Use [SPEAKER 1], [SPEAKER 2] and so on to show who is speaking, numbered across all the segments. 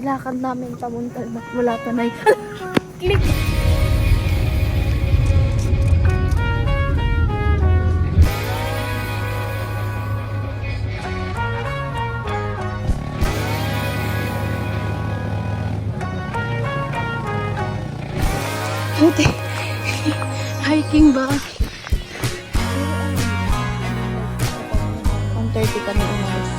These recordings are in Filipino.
[SPEAKER 1] Lakad namin pamunta na wala Tanay. Click! Buti. Hiking ba? 1:30 kami umalis.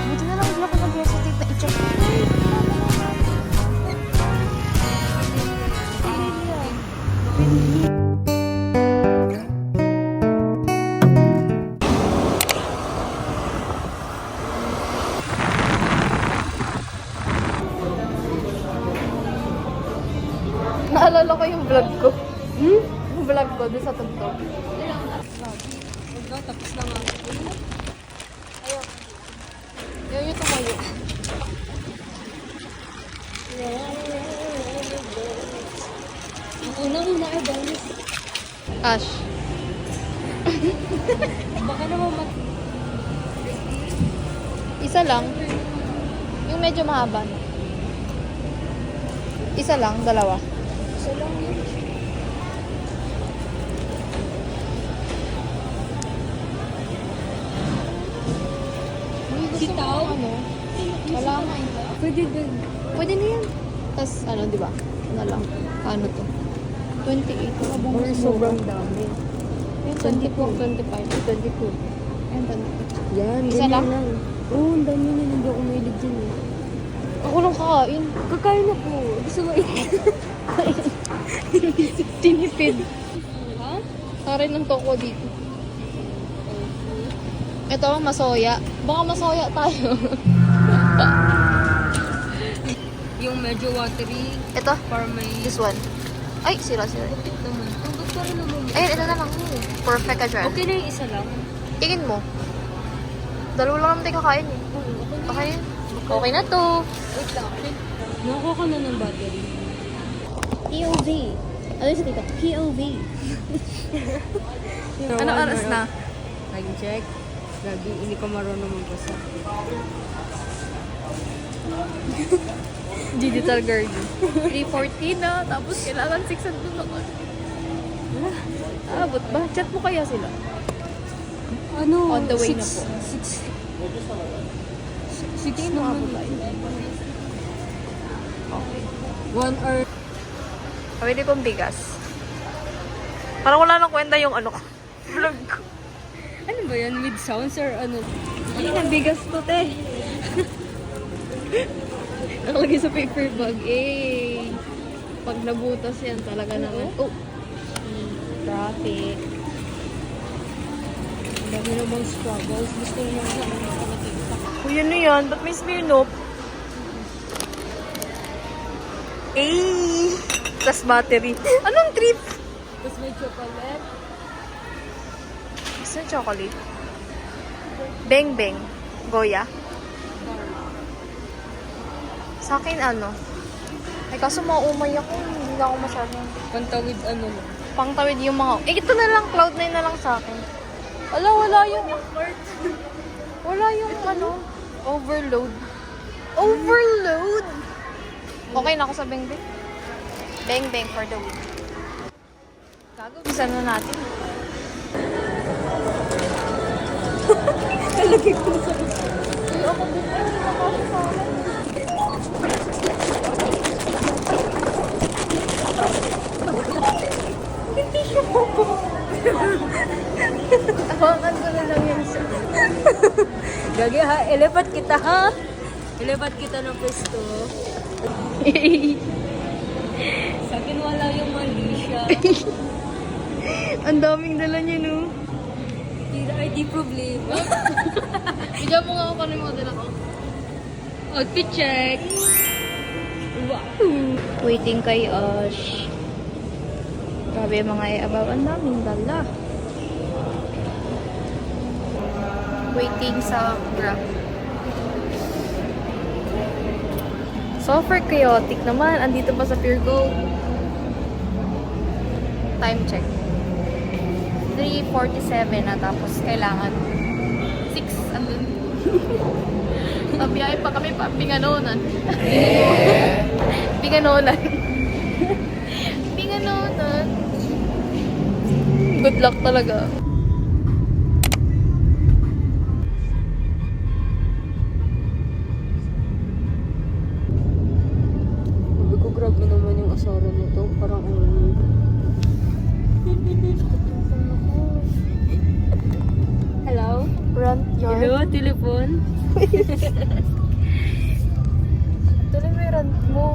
[SPEAKER 1] Buti na lang wala ko nag-reso tita i-check. Naalala ko yung vlog ko. Yung vlog ko doon sa tugtog.
[SPEAKER 2] Tapos na nga.
[SPEAKER 1] Ayaw. Ayaw nyo tumayo.
[SPEAKER 2] Ang una ay bonus.
[SPEAKER 1] Ash.
[SPEAKER 2] Baka naman
[SPEAKER 1] Isa lang. Yung medyo mahaba na. Isa lang, dalawa.
[SPEAKER 2] Isa lang yun. Sitaw?
[SPEAKER 1] Ano? Wala nga eh.
[SPEAKER 2] Pwede din.
[SPEAKER 1] Pwede na yan. Tapos ano, di ba? Ano lang. Ano to? 28.
[SPEAKER 2] Or sobrang dami.
[SPEAKER 1] Yung 24, 25, 22. Ayun, 22.
[SPEAKER 2] Yan,
[SPEAKER 1] Isa
[SPEAKER 2] ganyan
[SPEAKER 1] lang?
[SPEAKER 2] Oo, ang dami na. Hindi ako mahilig dyan eh.
[SPEAKER 1] Ako lang kakain.
[SPEAKER 2] Kakain ako. Gusto mo
[SPEAKER 1] Tinipid.
[SPEAKER 2] Ha?
[SPEAKER 1] Karin ng toko dito. Ito, masoya. Baka masoya tayo.
[SPEAKER 2] Yung medyo watery.
[SPEAKER 1] Ito,
[SPEAKER 2] Para may...
[SPEAKER 1] this one. Ay, sira.
[SPEAKER 2] Ito naman. Ang gusto rin naman.
[SPEAKER 1] Ayun, ito na lang. Perfect ka dyan.
[SPEAKER 2] Okay na yung isa lang.
[SPEAKER 1] Tingin mo. Dalawa lang naman tayo kakain eh. Okay. Okay na to.
[SPEAKER 2] Wait lang. Nakuha ka na ng battery.
[SPEAKER 1] POV. Ano yung sa dito? POV. Ano oras na?
[SPEAKER 2] Time check. Lagi, hindi ka marunong magbasa.
[SPEAKER 1] Digital girl. 3:40 na. Tapos kailangan 6 doon ako. Abot ba? Chat mo kaya sila?
[SPEAKER 2] Ano?
[SPEAKER 1] On the way na po.
[SPEAKER 2] 6 naman.
[SPEAKER 1] Okay.
[SPEAKER 2] 1 hour.
[SPEAKER 1] Pwede pong bigas. Parang wala nang kwenta yung ano ko. Vlog ko.
[SPEAKER 2] Ano ba yan? With sounds or ano?
[SPEAKER 1] Ay, nabigas to, te. Nakalagay sa paper bag. Eh. Pag nabutas yan, talaga naman. Oh. Traffic.
[SPEAKER 2] Ang dami namang struggles. Gusto mo na nakakita.
[SPEAKER 1] Kuya ano yan? Ba't may Smirnoff? Eh. Tas battery. Anong trip?
[SPEAKER 2] Tapos may chocolate.
[SPEAKER 1] Gusto yung chocolate? Beng Beng. Goya. Sa akin ano? Ay kaso maumay ako. Hindi na ako masyadong...
[SPEAKER 2] Pantawid ano mo.
[SPEAKER 1] Pangtawid yung mga... Eh, ito na lang. Cloud9 na lang sa akin. Wala yung... Wala yung ano... Overload. Overload! Okay na ako sa Beng Beng. Beng Beng for the week. Gago, bisa na natin.
[SPEAKER 2] Talagay ko sa...
[SPEAKER 1] Ay, ako din. Ay, hindi na kasi sa akin. Hindi siya po. Tawakan ko na lang yan siya.
[SPEAKER 2] Gagi ha, elepat kita ha. Elepat kita ng pwesto. Sa akin wala yung mali siya.
[SPEAKER 1] Ang daming dala niya, no?
[SPEAKER 2] Hindi problema.
[SPEAKER 1] Bigyan mo nga ako kung ano yung model ako.
[SPEAKER 2] Outfit check. Wow.
[SPEAKER 1] Waiting kay Ash. Grabe mga iabawan namin dala. Waiting sa Grab. Super chaotic naman. Andito pa sa Pure Gold. Time check. 3:47 na tapos kailangan 6 andun Pabiyahe pa kami pa Pinganonan. Pinganonan. Pinganonan. Good luck talaga.
[SPEAKER 2] Sabi ko, grabe naman yung asara nito. Parang Hello?
[SPEAKER 1] Rant yarn.
[SPEAKER 2] Hello, telepon?
[SPEAKER 1] Tuloy mo yung rant mo.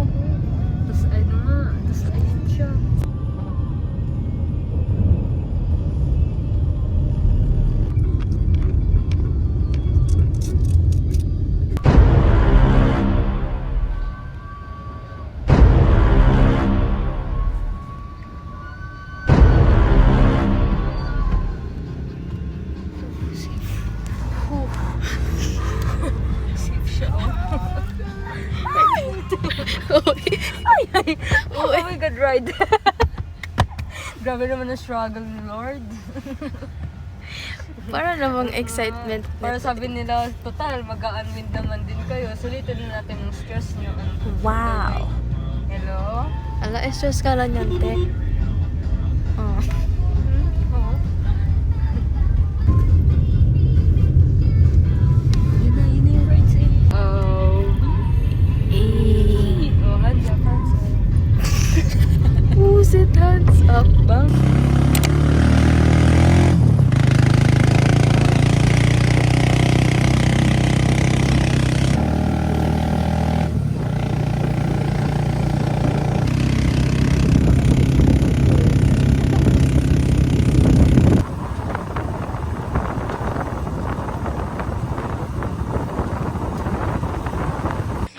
[SPEAKER 2] Tapos ano nga, tapos ayun siya. Safe siya. Oh my God, ride. Grabe naman ang struggle ni Lord.
[SPEAKER 1] Para namang excitement.
[SPEAKER 2] Para sabi nila, total, mag-unwind naman din kayo. Sulitin na natin yung stress nyo.
[SPEAKER 1] Wow.
[SPEAKER 2] Hello?
[SPEAKER 1] Ala, stress ka lang yan, te. Oh.
[SPEAKER 2] Oo. Yun na yung ride sa inyo. Oh. Oh, hands up, hands up.
[SPEAKER 1] Who's it? Hands up.
[SPEAKER 2] Bang.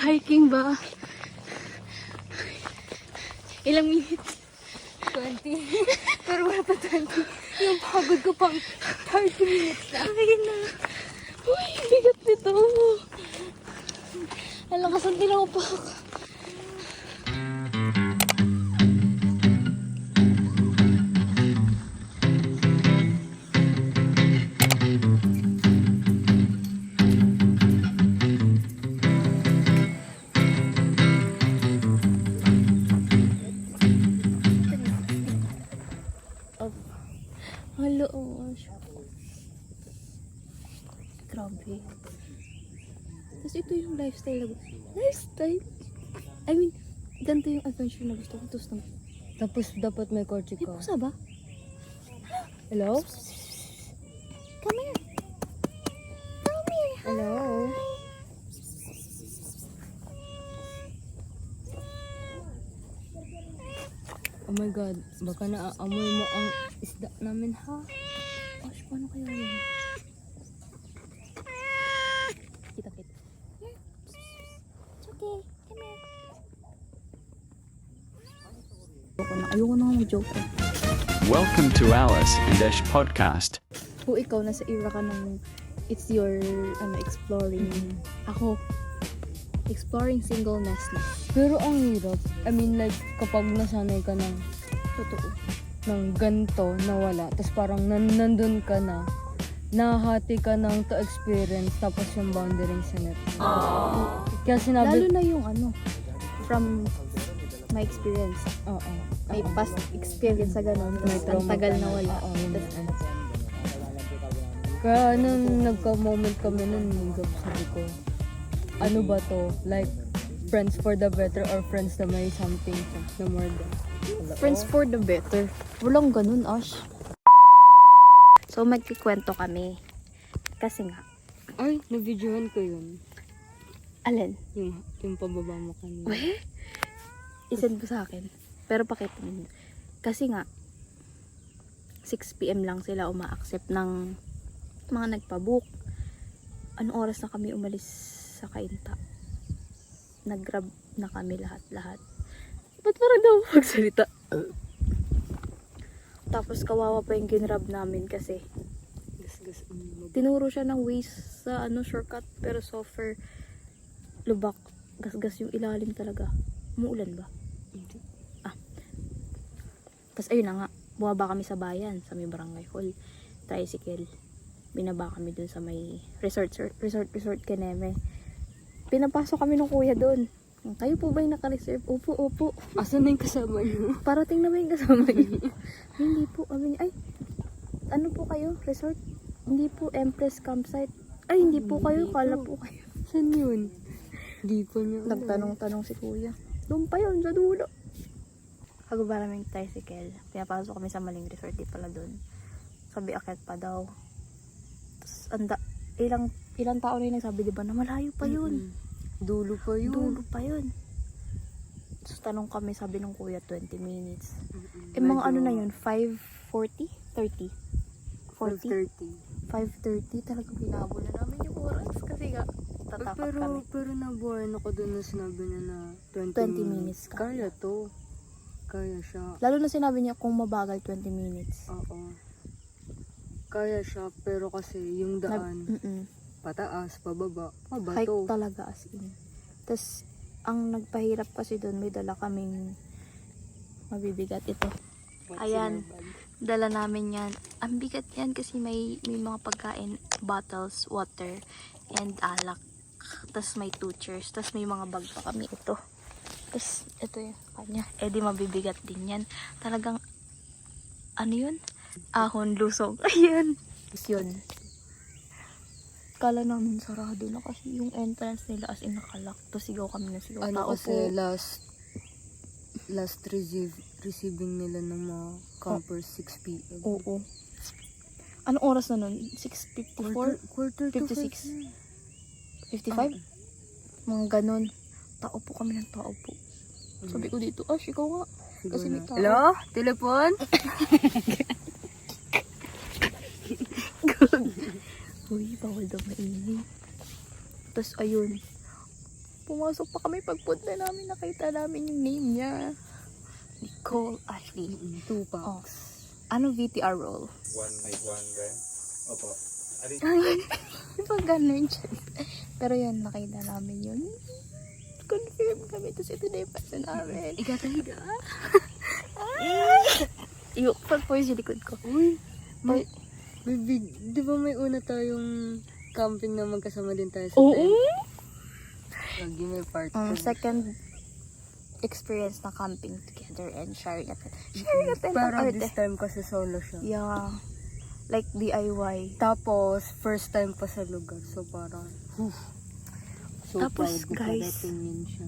[SPEAKER 1] Hiking ba? Ilang minutes?
[SPEAKER 2] 20. Pero wala pa 20. Yung pagod ko pang 30 minutes na.
[SPEAKER 1] Ay na. Uy, bigat nito. Ang lakas ang tinapak. Hello, grabe. Tapos ito yung lifestyle na lifestyle? I mean, ganito yung adventure na gusto ko.
[SPEAKER 2] Tapos dapat may kotse
[SPEAKER 1] May
[SPEAKER 2] ka.
[SPEAKER 1] pusa ba?
[SPEAKER 2] Hello?
[SPEAKER 1] Come here. Come here.
[SPEAKER 2] Hello? Oh my God, baka naaamoy mo ang isda namin ha?
[SPEAKER 1] Gosh, paano kaya yun? Kita. It's okay. Come here. Ayoko na mag-joke.
[SPEAKER 3] Welcome to Alice and Ash podcast.
[SPEAKER 1] Kung ikaw nasa era ka ng it's your exploring. Ako, exploring singleness na.
[SPEAKER 2] Pero ang hirap, I mean like kapag nasanay ka ng
[SPEAKER 1] Totoo.
[SPEAKER 2] ganito na wala, tapos parang nandun ka na, nahati ka ng to experience, tapos yung boundaries sa net. Kaya
[SPEAKER 1] Lalo
[SPEAKER 2] sinabi,
[SPEAKER 1] na yung from my experience.
[SPEAKER 2] oo.
[SPEAKER 1] May past experience sa ganun.
[SPEAKER 2] May
[SPEAKER 1] Ang
[SPEAKER 2] trauma
[SPEAKER 1] tagal
[SPEAKER 2] ka
[SPEAKER 1] na wala.
[SPEAKER 2] Oo, yun
[SPEAKER 1] Tas-
[SPEAKER 2] na. Kaya nung nagka-moment kami nun, sabi ko, ano ba to? Like, friends for the better or friends na may something na more than.
[SPEAKER 1] Friends for the better. Walang ganun, Ash. So, magkikwento kami. Kasi nga,
[SPEAKER 2] Ay, na-videohan ko yun.
[SPEAKER 1] alin?
[SPEAKER 2] Yung pababa mo kanina.
[SPEAKER 1] Isend mo sa akin. Pero pakita mo. Kasi nga, 6 PM lang sila uma-accept ng mga nagpa-book. Anong oras na kami umalis sa Kainta? Nag-grab na kami lahat-lahat. Ba't parang daw magsalita? Tapos kawawa pa yung ginrab namin kasi
[SPEAKER 2] Gas-gas.
[SPEAKER 1] tinuro siya ng ways sa shortcut pero software lubak. Gas-gas yung ilalim talaga. Umuulan ba?
[SPEAKER 2] Hindi.
[SPEAKER 1] Tapos ayun na nga, bumaba kami sa bayan, sa may barangay hall, tricycle.
[SPEAKER 4] binaba kami dun sa may resort Keneme. Pinapasok kami ng kuya dun. Kayo po ba yung naka-reserve? Opo.
[SPEAKER 2] Asan na yung kasama niyo?
[SPEAKER 4] Parating na ba yung kasama niyo? Hindi po. Kami, ay, ano po kayo? Resort? Hindi po, Empress Campsite. Ay, hindi po kayo. Kala po kayo.
[SPEAKER 2] Saan yun? Di ko niya.
[SPEAKER 4] Nagtanong-tanong si kuya. Doon pa yun, sa dulo. Kagaba namin yung tricycle. Pinapasok kami sa maling resort. Di pala doon. Sabi, akit pa daw. Tapos, ilang tao na yung nagsabi, di ba, na malayo pa yun.
[SPEAKER 2] Dulo pa yun.
[SPEAKER 4] Dulo pa yun. Tapos, tanong kami, sabi ng kuya, 20 minutes. Mga ano na yun, 5:40? 30? 40? 5:30. Talagang hinabol na namin yung oras. Kasi nga, tatakot kami.
[SPEAKER 2] Pero nabuhayan ako dun na sinabi niya na
[SPEAKER 4] 20 minutes.
[SPEAKER 2] Kaya to. Kaya siya.
[SPEAKER 4] Lalo na sinabi niya kung mabagal 20 minutes.
[SPEAKER 2] Oo. Kaya siya, pero kasi yung daan, pataas, pababa,
[SPEAKER 4] Hike
[SPEAKER 2] mabato.
[SPEAKER 4] talaga as in. Tapos, ang nagpahirap kasi doon, may dala kaming mabibigat ito. Ayan, dala namin yan. Ang bigat yan kasi may mga pagkain, bottles, water, and alak. Tapos may 2 chairs. Tapos may mga bag pa kami ito. Tapos, ito yung kanya. Eh di mabibigat din yan. Talagang, ano yun? Ahon, lusog. Ayan. Tapos yun. Kala namin sarado na kasi yung entrance nila as in nakalock. Tapos sigaw kami na sigaw.
[SPEAKER 2] Ano
[SPEAKER 4] Tao
[SPEAKER 2] kasi
[SPEAKER 4] po.
[SPEAKER 2] last receiving nila ng mga campers 6 p.m.
[SPEAKER 4] Oo. Anong oras na nun? 6:54?
[SPEAKER 2] Quarter to
[SPEAKER 4] 56.
[SPEAKER 2] 5.
[SPEAKER 4] 55? Mga ganon. Tao po kami ng tao po. Sabi ko dito, ikaw nga. Kasi may tao.
[SPEAKER 2] Hello? Telepon?
[SPEAKER 4] Uy, bawal daw maingay. Tapos ayun. Pumasok pa kami pagpunta namin. Nakita namin yung name niya. Nicole Ashley.
[SPEAKER 2] 2 packs.
[SPEAKER 4] Oh. Ano VTR roll?
[SPEAKER 5] One gram. Opo.
[SPEAKER 4] Pag ganun dyan. Pero yun, nakita namin yun. Confirm kami. Tapos ito na yung pasa namin.
[SPEAKER 2] Ikatahiga.
[SPEAKER 4] Yung pag po yung likod ko.
[SPEAKER 2] Uy, baby, di ba may una tayong camping na magkasama din tayo sa
[SPEAKER 4] Oo.
[SPEAKER 2] tent? Lagi may part.
[SPEAKER 4] Second experience na camping together and sharing a tent.
[SPEAKER 2] Pero
[SPEAKER 4] ang
[SPEAKER 2] this
[SPEAKER 4] arte.
[SPEAKER 2] time kasi solo siya.
[SPEAKER 4] Yeah. Like DIY.
[SPEAKER 2] Tapos, first time pa sa lugar. So, parang, so
[SPEAKER 4] Tapos,
[SPEAKER 2] proud
[SPEAKER 4] guys,
[SPEAKER 2] makarating yun siya.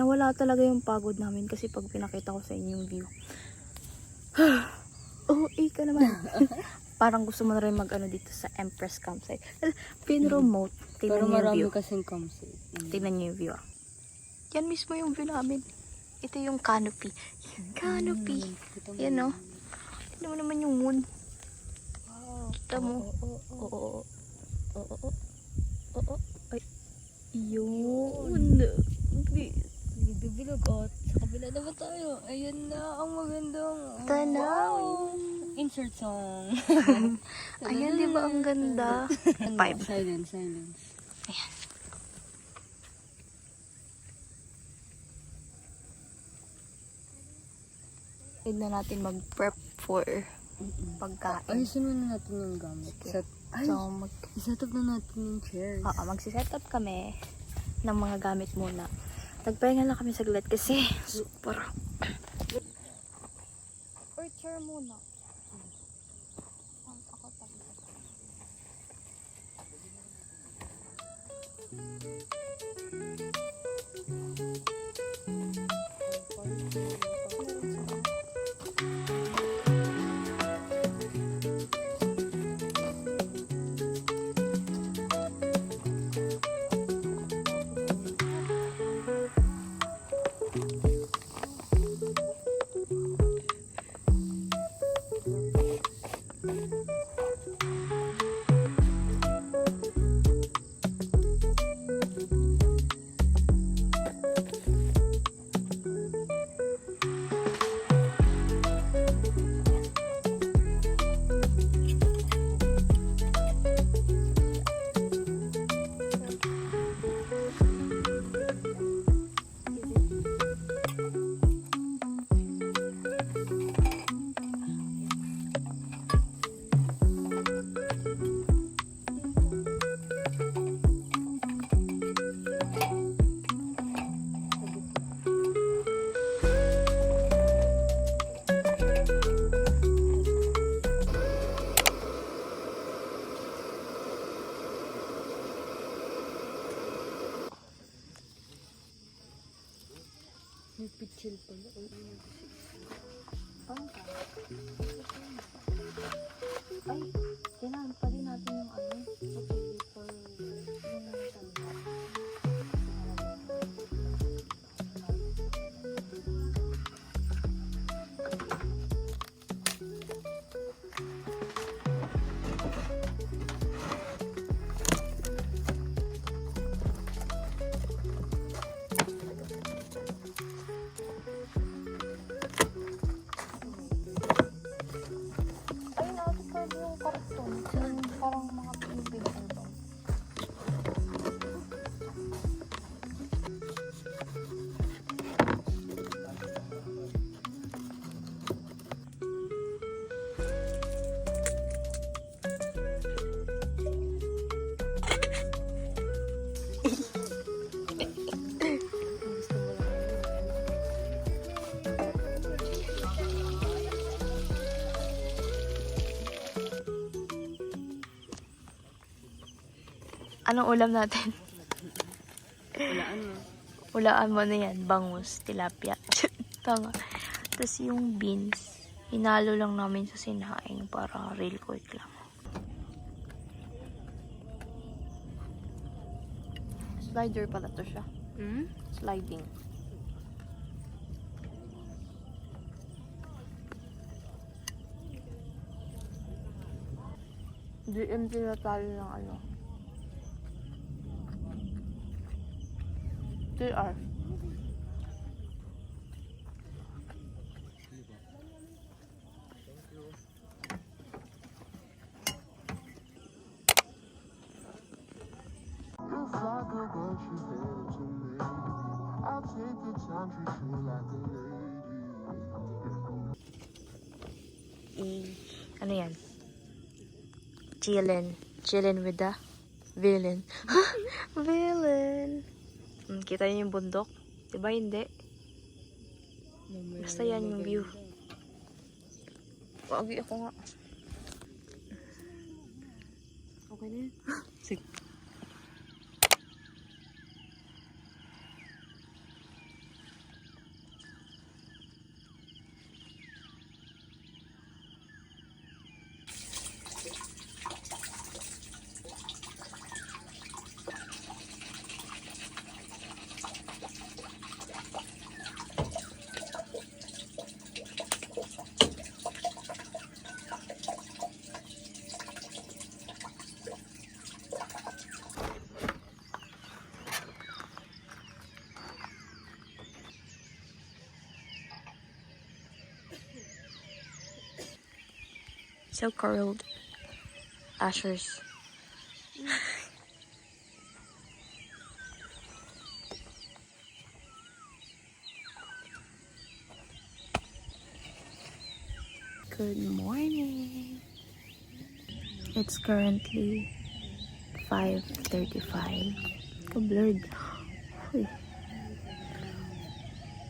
[SPEAKER 4] Nawala talaga yung pagod namin kasi pag pinakita ko sa inyo yung view. Ka naman. Parang gusto mo na rin mag-ano dito sa Empress Campsite. Pin-remote.
[SPEAKER 2] Pero
[SPEAKER 4] Tingnan niyo yung
[SPEAKER 2] marami
[SPEAKER 4] view.
[SPEAKER 2] kasing campsite.
[SPEAKER 4] Tingnan niyo yung view. Yan mismo yung view namin. Ito yung canopy. Canopy. Yan o. Tignan mo naman yung moon. Kita mo. Oo. Ay. Yun.
[SPEAKER 2] Bibilog at sa kabila na ba tayo? Ayun na ang magandang
[SPEAKER 4] Tanaw.
[SPEAKER 2] insert song.
[SPEAKER 4] Ayan, di ba ang ganda? 5.
[SPEAKER 2] Silence.
[SPEAKER 4] Ayan. Need na natin mag-prep for pagkain.
[SPEAKER 2] Ayusin muna natin yung gamit.
[SPEAKER 4] So,
[SPEAKER 2] Set up na natin yung chairs.
[SPEAKER 4] magsiset up kami ng mga gamit muna. Nagpahinga lang kami saglit kasi super. Or chair muna. Ako tabi.
[SPEAKER 2] May pitchil pala.
[SPEAKER 4] Pangka. Ay, kailangan pa din natin yung ano. Okay, for yung tanda. Ay, na-discard yung karton. Yung parang mga pinipig album. Anong ulam natin?
[SPEAKER 2] Walaan mo.
[SPEAKER 4] Ulaan mo na yan. Bangus, tilapia. Tanga. Tapos yung beans, hinalo lang namin sa sinaing para real quick lang. Slider pala to siya.
[SPEAKER 2] Hmm?
[SPEAKER 4] Sliding. DMT na tayo ng ano. TR.
[SPEAKER 6] You're fly, girl, but you better to me. I'll take the time, treat you like a lady.
[SPEAKER 4] Ano yan? Chillin with the villain. Villain. Kita niyo yung bundok? Diba hindi? Basta yan yung view. Wagi ako nga.
[SPEAKER 2] Okay na yun. Sige.
[SPEAKER 4] So curled. Ashers. Good morning. It's currently 5:35. Ka-blurred. Uy.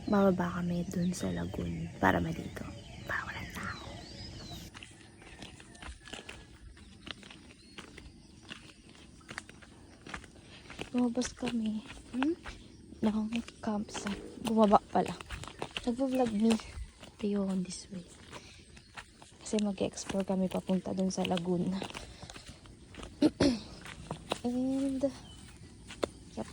[SPEAKER 4] Bababa kami dun sa lagoon para malito. Para walang tao. Lumabas kami ng campsite. Bumaba pala. Nagpo-vlog me. Ayun, this way. Kasi mag-explore kami papunta dun sa lagoon. And, yep.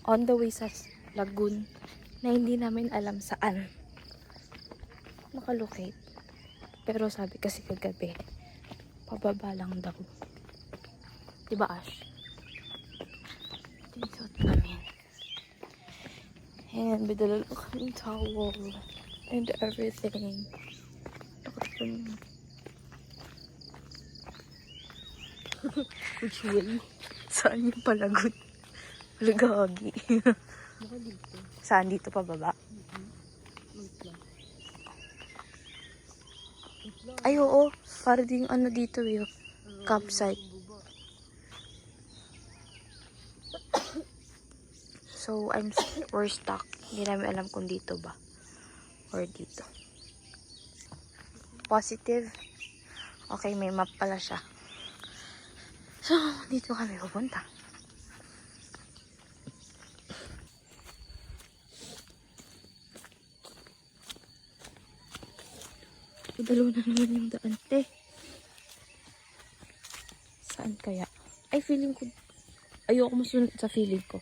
[SPEAKER 4] On the way sa lagoon na hindi namin alam saan nakalocate. Pero sabi kasi kagabi, pababa lang daw. Diba, Ash? Tinisot namin. And bidala lang kaming towel and everything. Nakatapon.
[SPEAKER 2] Which way?
[SPEAKER 4] Saan yung palagot? Palagagi.
[SPEAKER 2] Baka dito.
[SPEAKER 4] Saan dito pababa? Ay, oo. Para din ano dito yung campsite. So, we're stuck. Hindi namin alam kung dito ba. Or dito. Positive. Okay, may map pala siya. So, dito kami pupunta. Dalawa na naman yung daan, te. Saan kaya? Ay, feeling ko. Ayoko masunod sa feeling ko.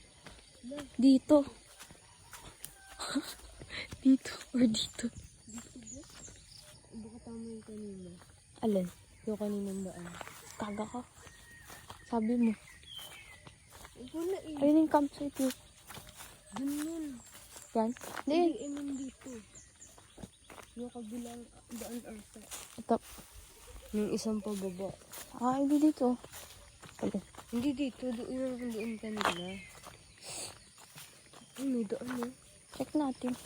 [SPEAKER 4] Dito. Dito or dito.
[SPEAKER 2] Baka tama yung kanina.
[SPEAKER 4] Alin?
[SPEAKER 2] Yung kaninang daan.
[SPEAKER 4] Kaga ka. Sabi mo.
[SPEAKER 2] Wala eh.
[SPEAKER 4] Ayun yung campsite eh.
[SPEAKER 2] Dun yun.
[SPEAKER 4] Yan.
[SPEAKER 2] Hindi,
[SPEAKER 4] Hindi.
[SPEAKER 2] I mean dito. Yung kabilang daan ata.
[SPEAKER 4] Ito.
[SPEAKER 2] Yung isang pababa.
[SPEAKER 4] Ah, hindi dito. Alin?
[SPEAKER 2] Hindi dito. Doon kanila. Ay, may daan eh.
[SPEAKER 4] Check natin.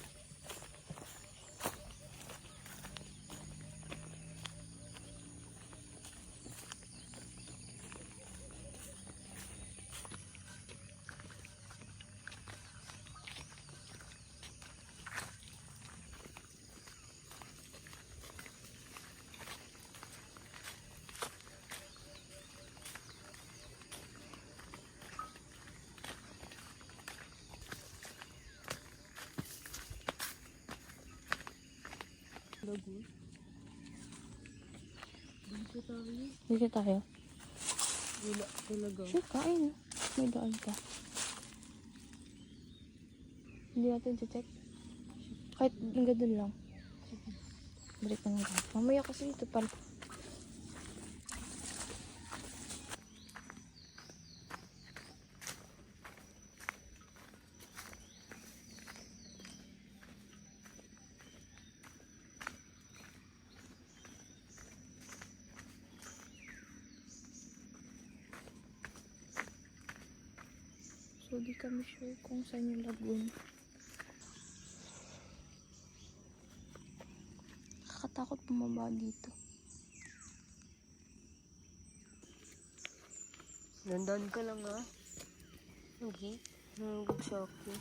[SPEAKER 2] Lago. Dito tayo.
[SPEAKER 4] Dito tayo.
[SPEAKER 2] Wala talaga.
[SPEAKER 4] Sure, kain. May daan ka. Hindi natin check. Kahit hanggang dun lang. Balik na lang. Mamaya kasi ito pala. So, di kami sure kung saan yung lagoon. Nakakatakot bumaba dito.
[SPEAKER 2] Nandaan ka lang ah. Okay. Nangagsak ko.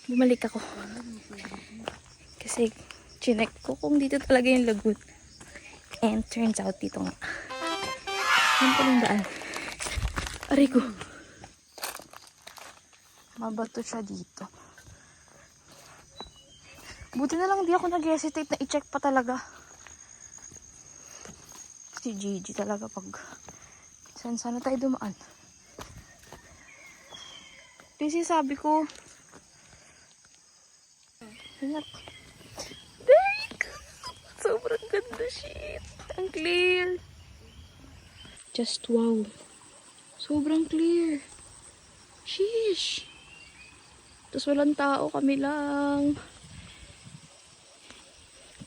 [SPEAKER 4] Bumalik ako. Kasi, chinek ko kung dito talaga yung lagoon. And turns out, dito nga. Yan pa yung daan. Aray ko. Mabato siya dito. Buti na lang di ako nag-hesitate na i-check pa talaga. Si Gigi talaga pag saan sana tayo dumaan. Kasi sabi ko, ingat. Very good. Sobrang ganda, shit. Ang clear. Just wow. Sobrang clear. Sheesh. Tapos walang tao, kami lang.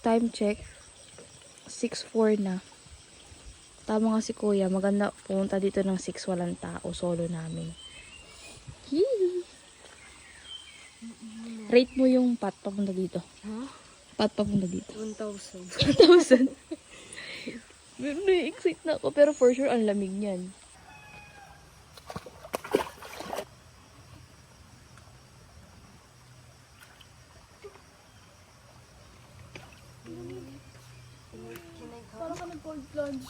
[SPEAKER 4] Time check. 6:04 na. Tama nga si kuya. Maganda pumunta dito ng 6, walang tao. Solo namin. Yee. Rate mo yung pat papunta dito.
[SPEAKER 2] Ha?
[SPEAKER 4] Pat papunta dito.
[SPEAKER 2] 1,000.
[SPEAKER 4] 1,000. Pero na-excite na ako. Pero for sure, ang lamig niyan.
[SPEAKER 1] Parang ka nag-cold plunge.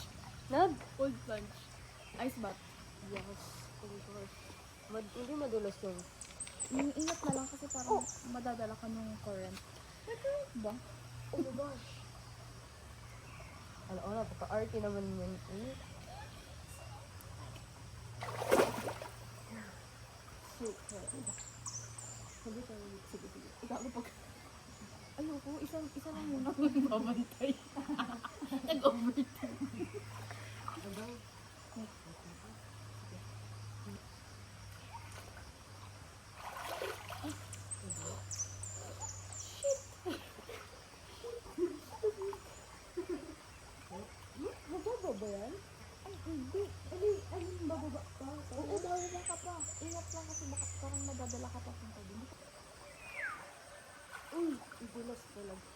[SPEAKER 1] Cold plunge. Ice bath.
[SPEAKER 2] Yes. Oh my gosh. Hindi madulas yun.
[SPEAKER 1] Ingat na lang kasi parang madadala ka ng current. Ba?
[SPEAKER 2] Oh my gosh. Ala, paka-arty naman yun. Eh. Sabi tayo, sige. Ikaw ako pag...
[SPEAKER 1] Ayoko, isa lang muna ako babantay. Nag-overtime.
[SPEAKER 2] Mababa ba yan?
[SPEAKER 1] Ay, hindi. Ayun, bababa ka. Oo, bababa ka pa. Ingat lang kasi baka parang madadala ka pa punta dun.
[SPEAKER 2] Uy, ibulas talaga.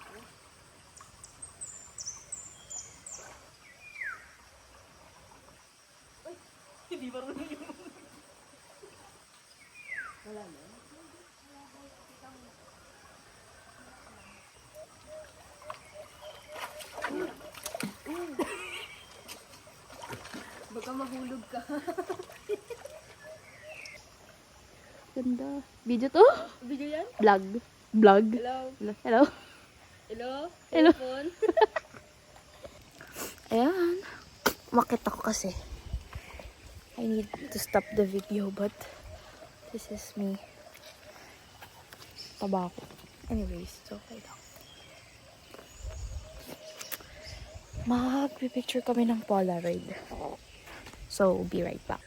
[SPEAKER 2] Baka mahulog ka.
[SPEAKER 4] Ganda. Video to?
[SPEAKER 2] Video yan?
[SPEAKER 4] Vlog. Vlog.
[SPEAKER 2] Hello?
[SPEAKER 4] Hello?
[SPEAKER 2] Hello?
[SPEAKER 4] Hello?
[SPEAKER 2] Telephone?
[SPEAKER 4] Ayan. Umakit ako kasi. I need to stop the video, but this is me. Taba ako. Anyways, it's okay lang. Mag-picture kami ng Polaroid. So, be right back.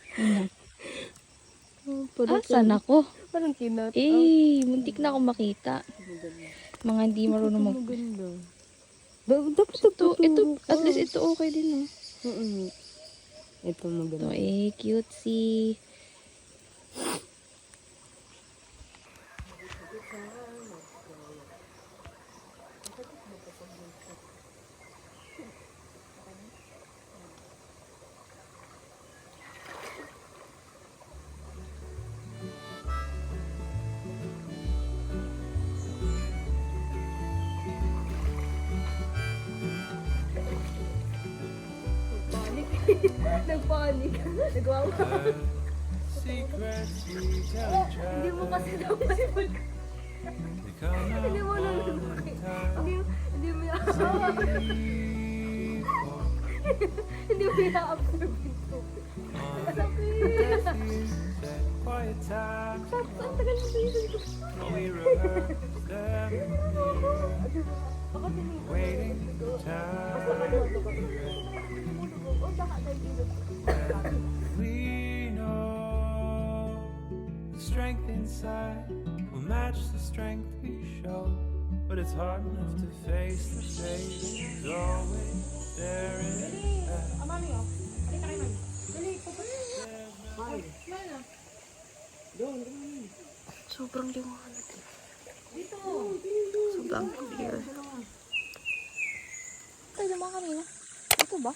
[SPEAKER 4] Asan ako?
[SPEAKER 2] Parang kinat.
[SPEAKER 4] Muntik na ako makita. Mga hindi marunong mag...
[SPEAKER 2] Maganda.
[SPEAKER 4] Dapat ito, at least ito okay din, no?
[SPEAKER 2] Ito maganda.
[SPEAKER 4] Ito, cutesy.
[SPEAKER 2] Nagpanik. Nagwawa. Hindi mo kasi dapat hindi mo nalulunok. Hindi mo hindi mo i-absorb ito. Masakit. Ang tagal mo dito. Ako
[SPEAKER 7] We know the strength inside will match the strength we show, but it's hard enough to face the fate that's always there in that.
[SPEAKER 4] Sobrang liwanag. Sobrang clear. Kaya naman kanina. Dito ba?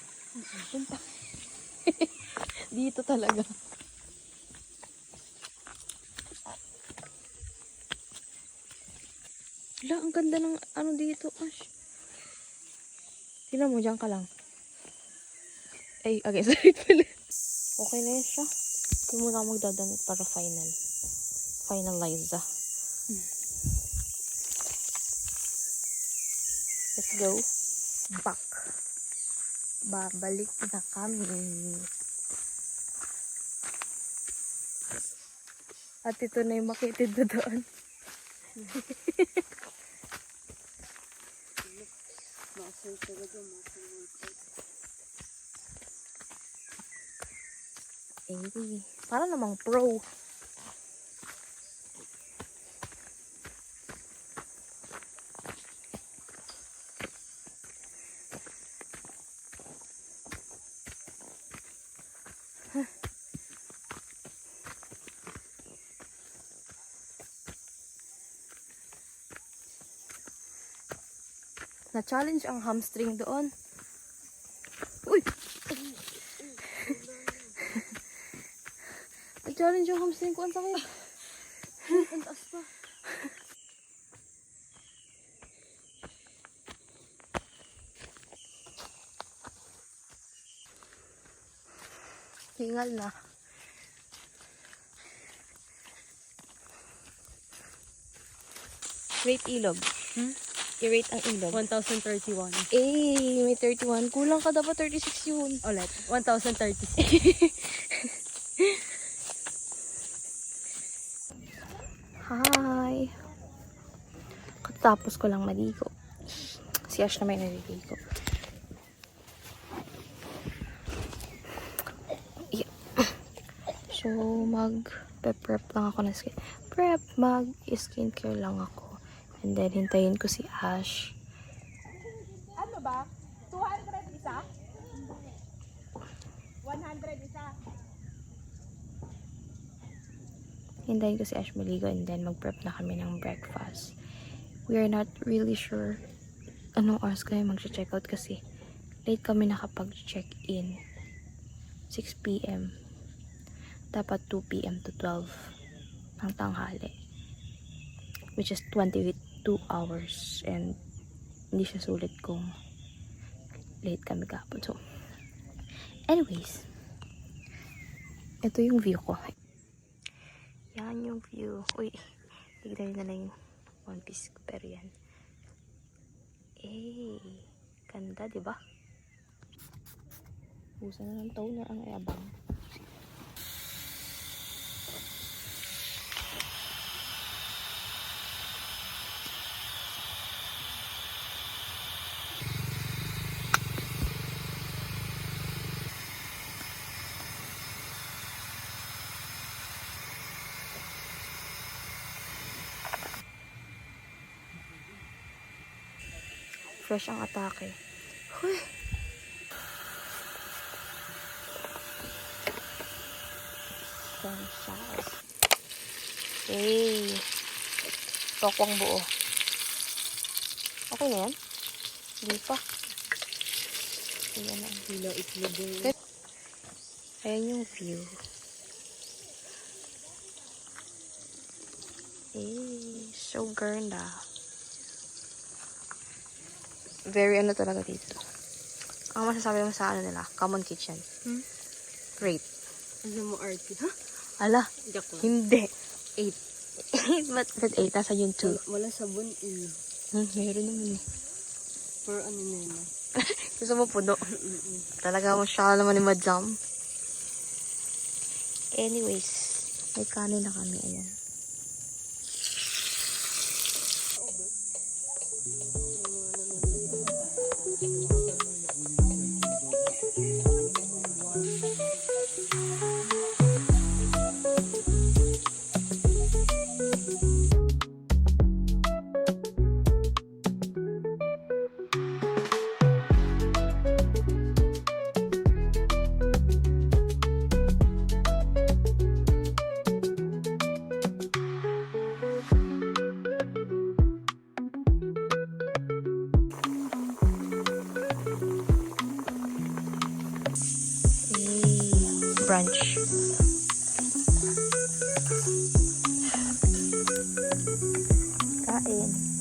[SPEAKER 4] Punta. Dito talaga. Wala, ang ganda ng ano dito. Ash. Tingnan mo, dyan ka lang. Ay, okay, sorry pala. Okay na yun siya. Hindi muna ako magdadamit para final. Finalize. Let's go. Back. Babalik na kami. At ito na yung makitid na doon. Para namang pro. Na-challenge ang hamstring doon. Uy! Na-challenge ang hamstring ko. Ang sakit. Ang taas pa. Hingal na. Rate ilog. I-rate ang ilog.
[SPEAKER 2] 1,031.
[SPEAKER 4] May 31. Kulang ka, dapat 36 yun.
[SPEAKER 2] Ulit. 1,036.
[SPEAKER 4] Hi! Katapos ko lang maligo. Si Ash na may naliligo. Yeah. So, mag-prep lang ako ng skin. Mag-skincare lang ako. And then, hintayin ko si Ash.
[SPEAKER 8] Ano ba? 200 isa? 100 isa?
[SPEAKER 4] Hintayin ko si Ash maligo and then mag-prep na kami ng breakfast. We are not really sure anong oras kami mag-check out kasi late kami nakapag-check in. 6 p.m. dapat 2 p.m. to 12 ng tanghali. Which is 22 hours. And hindi siya sulit kung late kami kahapon. So, anyways, ito yung view ko. Yan yung view. Uy, tignan na lang yung One Piece ko. Pero yan. Ganda, diba? Busa na ng toner ang ayabang. Fresh ang atake. Huy! Sunshine. Hey! Tokwang buo. Okay na yan? Hindi pa. Ayan na.
[SPEAKER 2] Hila itlog yung...
[SPEAKER 4] Ayan yung view. So ganda. Very ano talaga dito. Ang masasabi mo sa ano nila? Common kitchen. Great.
[SPEAKER 2] Ano mo, Artie? Ha?
[SPEAKER 4] Ala,
[SPEAKER 2] Joke lang.
[SPEAKER 4] hindi.
[SPEAKER 2] 8.
[SPEAKER 4] But 8, nasa yun 2.
[SPEAKER 2] Wala sabon
[SPEAKER 4] Meron naman eh.
[SPEAKER 2] For ano na yun.
[SPEAKER 4] Gusto mo puno? Talaga mo siya naman ni Madam. Anyways, may kanin na kami. Ayan. Brunch. Kain.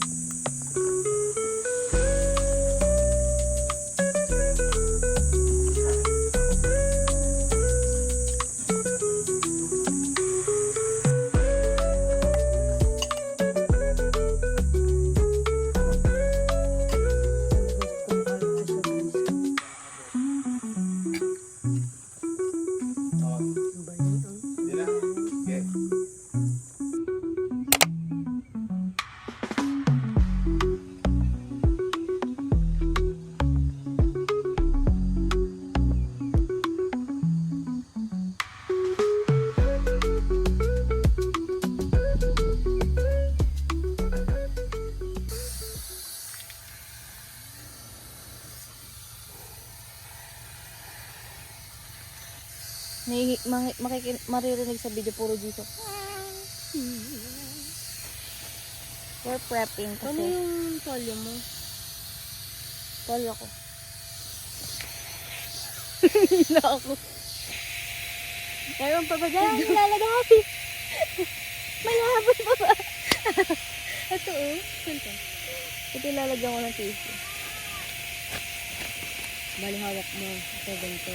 [SPEAKER 4] Maririnig sa video puro dito. We're prepping kasi.
[SPEAKER 2] Ano yung polyo mo?
[SPEAKER 4] Polyo ko.
[SPEAKER 2] Hila ako.
[SPEAKER 4] Meron pa ba dyan? Nilalagapi. May habol pa ba?
[SPEAKER 2] Ito oh. Saan?
[SPEAKER 4] Ito ilalagyan ko ng tissue.
[SPEAKER 2] Bali hawak mo. Ito ganito.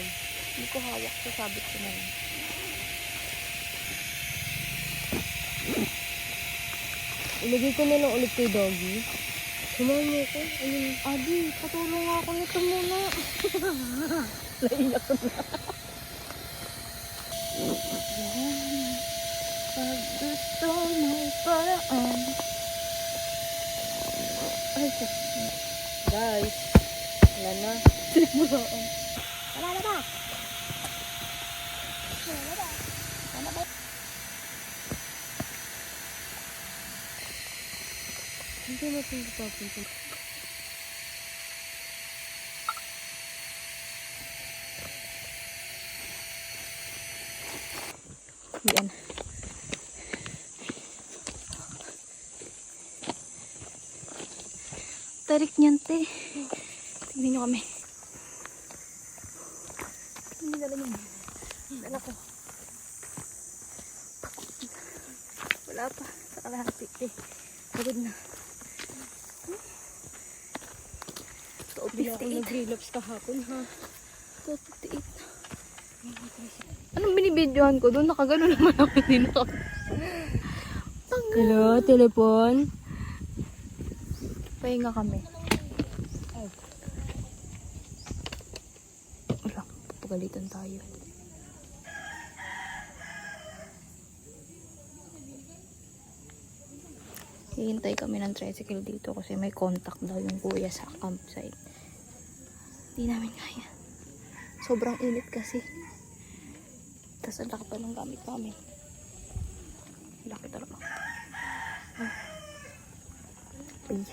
[SPEAKER 4] Hindi ko hawak. Sasabit ko na lang.
[SPEAKER 2] Ilagay ko na lang ulit kay Doggy. Samahan mo ko. Ayun.
[SPEAKER 4] Adi, patulong nga ako nito muna.
[SPEAKER 2] Naiyak ko na.
[SPEAKER 4] Pag gusto may paraan. Ay,
[SPEAKER 2] Guys. Wala na.
[SPEAKER 4] wala na ba?
[SPEAKER 2] Hindi natin papunta.
[SPEAKER 4] Yan. Tarik niyan, te. Tignan nyo kami. Hindi dala niyan. Dala ko. Wala pa. Sa kalahati eh. Pagod na.
[SPEAKER 2] Hindi ako
[SPEAKER 4] 2:58.
[SPEAKER 2] nag-relapse kahapon ha.
[SPEAKER 4] 2:58 na. Anong binibidyohan ko doon? Nakagano naman ako din ako.
[SPEAKER 2] Hello, telepon.
[SPEAKER 4] Pahinga kami. Wala, papagalitan tayo. Hihintay kami ng tricycle dito kasi may contact daw yung kuya sa campsite. Hindi namin kaya. Sobrang init kasi. Tapos ang laki pa ng gamit namin. Laki talaga. Ay.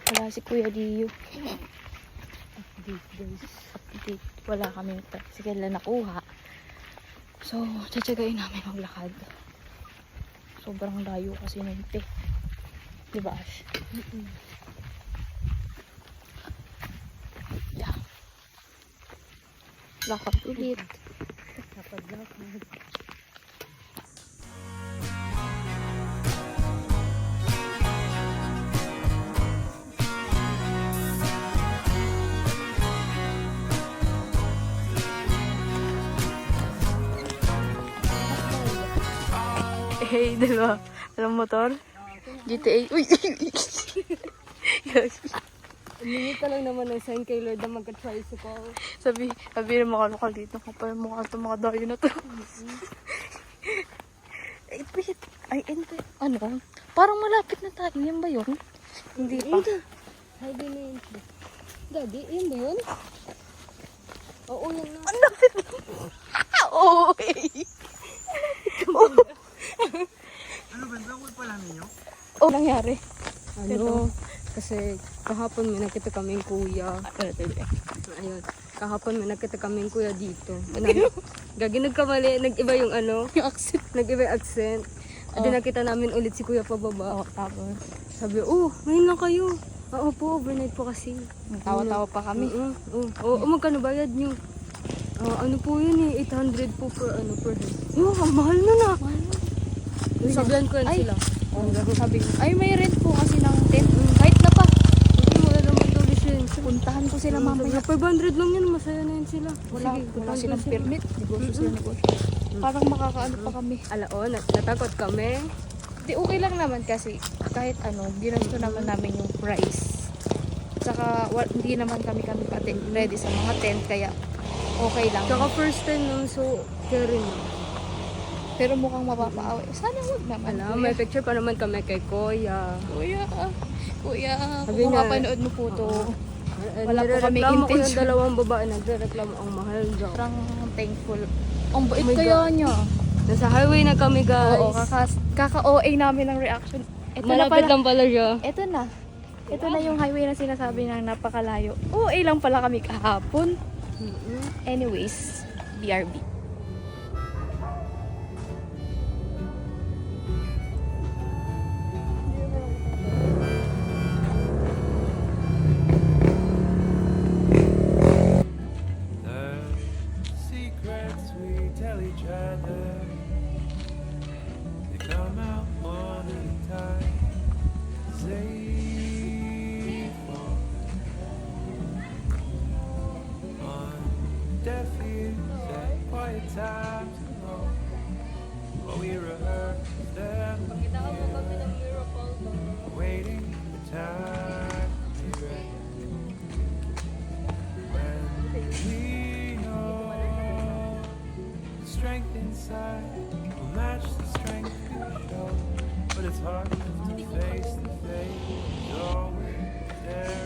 [SPEAKER 4] Wala si Kuya Dio. Update. Wala kaming tricycle na nakuha. So, tsatsagayin namin maglakad. Sobrang layo kasi nun, te. Diba, Ash? Yeah. Lakad ulit.
[SPEAKER 2] Lakad.
[SPEAKER 4] Hey, diba? Alam motor? GTA. Uy!
[SPEAKER 2] Humingi ka lang naman ng sign kay Lord na magka-tricycle.
[SPEAKER 4] sabi na makalukal dito. Kapal mukha itong mga dayo na to. Ay, wait. Ay, ente. Ano? Parang malapit na tayo. Yan ba yun? Hindi pa.
[SPEAKER 2] Highway na yun. Gagi, yun ba yun? Oo, yun na.
[SPEAKER 4] Ang lapit na. Oo, eh.
[SPEAKER 5] Ano ba? Bawal pala ninyo?
[SPEAKER 4] Oh, nangyari.
[SPEAKER 2] Ano? Kasi kahapon may nakita kaming kuya. Ayun. Kahapon may nakita kaming kuya dito. Gagi, nagkamali. Nag-iba yung ano.
[SPEAKER 4] Yung accent.
[SPEAKER 2] Nag-iba yung accent. Adi nakita namin ulit si kuya pababa.
[SPEAKER 4] Oo, tapos.
[SPEAKER 2] Sabi, ngayon lang kayo. Oo po, overnight po kasi.
[SPEAKER 4] Tawa-tawa pa kami.
[SPEAKER 2] Oo, magkano bayad nyo? Ano po yun eh, 800 po per head. Ang mahal na na. Sabihan ko yan
[SPEAKER 4] Ay.
[SPEAKER 2] sila.
[SPEAKER 4] Sabi ko, ay may rent po kasi ng tent. Kahit na pa.
[SPEAKER 2] Hindi, wala naman daw lisensya.
[SPEAKER 4] Puntahan ko sila mamaya.
[SPEAKER 2] 500 lang yun, masaya na yun sila.
[SPEAKER 4] Wala
[SPEAKER 2] puntahan
[SPEAKER 4] silang
[SPEAKER 2] ko sila.
[SPEAKER 4] permit. Negosyo sila, negosyo. Parang makakaano pa kami.
[SPEAKER 2] Natakot kami.
[SPEAKER 4] Di okay lang naman kasi kahit ano, ginasto naman namin yung price. Tsaka hindi naman kami ready sa mga tent kaya okay lang.
[SPEAKER 2] Tsaka first time nun, so carry na.
[SPEAKER 4] Pero mukhang mapapaaway. Sana wag naman.
[SPEAKER 2] May picture pa naman kami kay Kuya.
[SPEAKER 4] Kuya,
[SPEAKER 2] Sabi
[SPEAKER 4] kung
[SPEAKER 2] niya,
[SPEAKER 4] mapanood mo po to, wala po kami
[SPEAKER 2] Nirereklamo ko yung
[SPEAKER 4] intention.
[SPEAKER 2] dalawang babae, nagrereklamo ang mahal daw.
[SPEAKER 4] Sobrang thankful. Ang bait
[SPEAKER 2] Oh my
[SPEAKER 4] kaya
[SPEAKER 2] God.
[SPEAKER 4] niya.
[SPEAKER 2] Nasa highway na kami, guys.
[SPEAKER 4] Oo, kaka-OA namin ng reaction. Ito na
[SPEAKER 2] Malapit
[SPEAKER 4] pala.
[SPEAKER 2] lang pala siya.
[SPEAKER 4] Ito na. Ito na yung highway na sinasabi na napakalayo. OA lang pala kami kahapon. Anyways, BRB.
[SPEAKER 7] The secrets we tell each other, they come out one at a time. Safe on deaf ears at quiet times alone, while we rehearse them here, waiting for time to be ready. When we know the strength inside will match the strength we show, but it's hard enough to face the fate that's always there.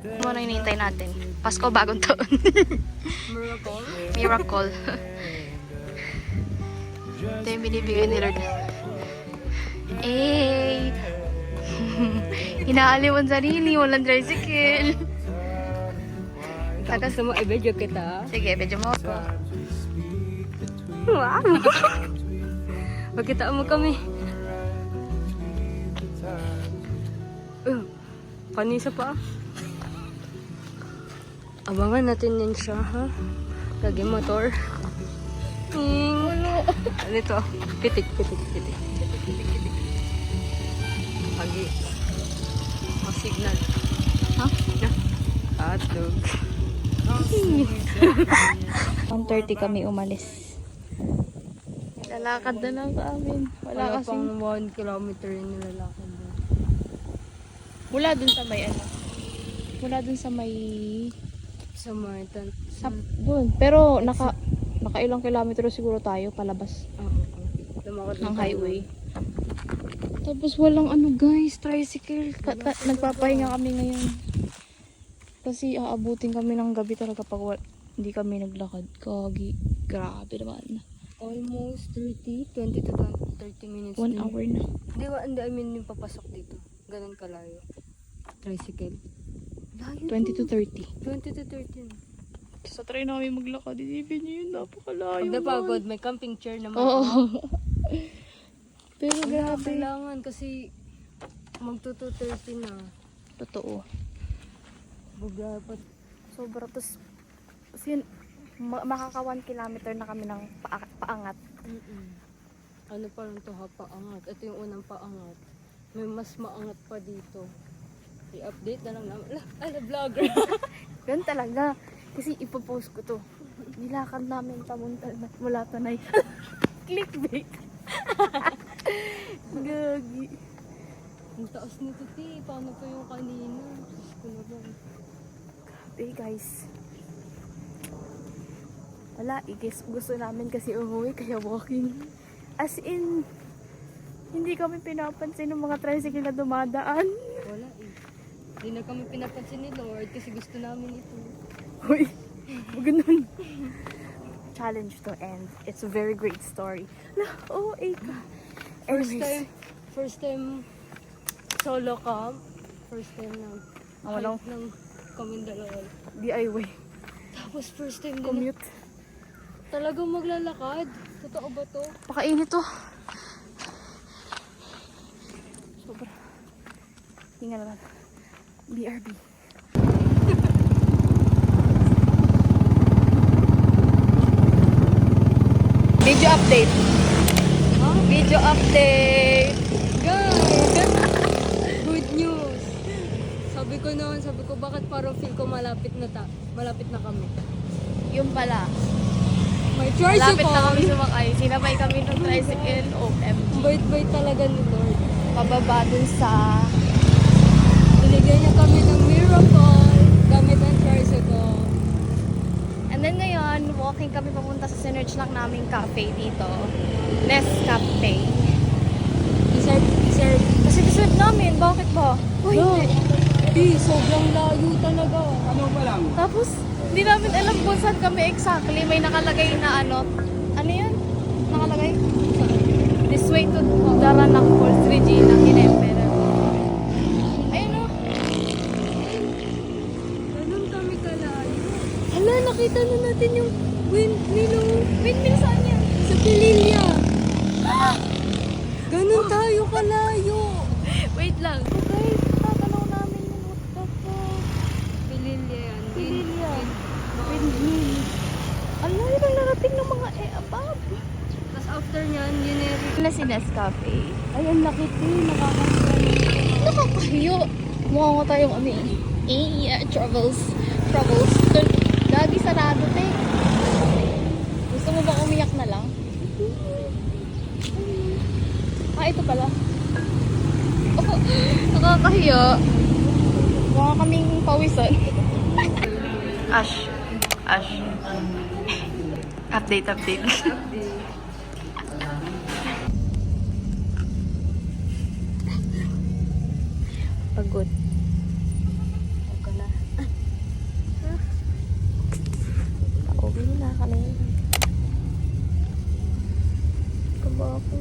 [SPEAKER 4] Ano na hinihintay natin? Pasko, bagong taon. Miracle. Ito yung binibigay ni Lord. Eh! Inaaliw ang sarili, walang tricycle.
[SPEAKER 2] Tapos mo, i-video kita.
[SPEAKER 4] Sige, medyo mo ako.
[SPEAKER 2] Wow! Magkita mo kami. Kanisa pa. Abangan natin yan siya, ha? Lagi motor. Ano ito? Pitik. Lagi. O, signal. Ha? Hotdog.
[SPEAKER 4] 1:30 kami umalis. Lalakad na lang sa amin.
[SPEAKER 2] Wala pang 1 kilometer yung nilalakad doon.
[SPEAKER 4] Mula dun sa may ano. Mula dun sa may...
[SPEAKER 2] Sa Martin.
[SPEAKER 4] Dun. Pero nakailang kilometro siguro tayo palabas ng highway. Tapos walang ano guys, tricycle. Nagpapahinga kami ngayon. Kasi aabutin kami ng gabi talaga pag hindi kami naglakad. Grabe naman.
[SPEAKER 2] Almost 20 to 30 minutes.
[SPEAKER 4] 1 hour na.
[SPEAKER 2] Hindi, I mean yung papasok dito. Ganun kalayo. Tricycle. Layo
[SPEAKER 4] 20 to 30.
[SPEAKER 2] 20 to 30.
[SPEAKER 4] Sa try namin maglakad. Isipin niyo yun, napakalayo.
[SPEAKER 2] Pag napagod, may camping chair naman.
[SPEAKER 4] Oo. Pero grabe.
[SPEAKER 2] Kailangan kasi magto 2:30 na.
[SPEAKER 4] Totoo.
[SPEAKER 2] Bugapat.
[SPEAKER 4] Sobra. Tapos, kasi makaka 1 kilometer na kami ng paangat.
[SPEAKER 2] Ano pa lang ito ha, paangat. Ito yung unang paangat. May mas maangat pa dito. I-update na lang namin. Vlogger.
[SPEAKER 4] Ganun talaga. Kasi ipopost ko to. Nilakad namin pamunta mula Tanay. Clickbait. Gagi.
[SPEAKER 2] Ang taas nito, ti. Paano pa yung kanina? Diyos ko na ba?
[SPEAKER 4] Hey guys. Wala, gusto namin kasi umuwi kaya walking. As in, hindi kami pinapansin ng mga tricycle na dumadaan.
[SPEAKER 2] Wala eh. Hindi na kami pinapansin ni Lord kasi gusto namin ito.
[SPEAKER 4] Uy, ganun. Challenge to end. It's a very great story. Oh, Eka.
[SPEAKER 2] First time solo camp. First time na
[SPEAKER 4] walang
[SPEAKER 2] ng kaming dalawa.
[SPEAKER 4] DIY.
[SPEAKER 2] Tapos first time din
[SPEAKER 4] Commute.
[SPEAKER 2] talagang maglalakad. Totoo ba to?
[SPEAKER 4] Pakainit to. Sobra. Hinga na lang. BRB. Video update. Video update.
[SPEAKER 2] Guys! Good news! Sabi ko bakit parang feel ko malapit na kami.
[SPEAKER 4] Yung pala.
[SPEAKER 2] May
[SPEAKER 4] Malapit na kami
[SPEAKER 2] tricycle!
[SPEAKER 4] sumakay. Sinabay kami ng tricycle. OMG.
[SPEAKER 2] Bait-bait talaga ni Lord.
[SPEAKER 4] Pababa dun sa...
[SPEAKER 2] Binigyan niya kami ng miracle gamit ang tricycle.
[SPEAKER 4] And then ngayon, walking kami papunta sa sinerch lang naming cafe dito. Nescafe.
[SPEAKER 2] Deserve.
[SPEAKER 4] Kasi deserve namin. Bakit ba? Uy, hindi.
[SPEAKER 2] Sobrang layo talaga.
[SPEAKER 4] Tapos, hindi namin alam kung saan kami exactly. May nakalagay na ano. Ano yun? Nakalagay? This way to Daranak Falls, Regina, Ginembera. Ayun o.
[SPEAKER 2] Ganun kami kalayo.
[SPEAKER 4] Hala, nakita na natin yung windmill. Windmill saan yan?
[SPEAKER 2] Sa Pililya. Ganun tayo kalayo.
[SPEAKER 4] Wait lang. So guys, tatanaw namin yung what the fuck.
[SPEAKER 2] Pililya yan.
[SPEAKER 4] Pililya. Windmill. Ala, yun ang narating ng mga above.
[SPEAKER 2] Tapos after nyan, yun
[SPEAKER 4] Na si Nescafe.
[SPEAKER 2] ay ang laki din. Nakakahiya.
[SPEAKER 4] Nakakahiyo. Mukha ko tayong travels. Lagi sarado, te. Gusto mo bang umiyak na lang? Ito pala. Nakakahiyo. Mukha kaming pawisan. Ash. Update. Pagod. Pauwi na kami.
[SPEAKER 1] ako.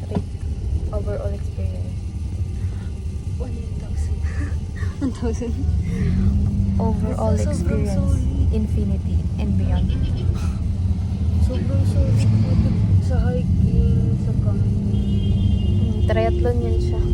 [SPEAKER 1] Rate overall experience.
[SPEAKER 2] 1,000.
[SPEAKER 1] Overall
[SPEAKER 2] Sobrang
[SPEAKER 1] experience.
[SPEAKER 2] solid.
[SPEAKER 1] Infinity and beyond.
[SPEAKER 2] Sobrang solid sa hiking, sa camping.
[SPEAKER 1] Triathlon yan siya.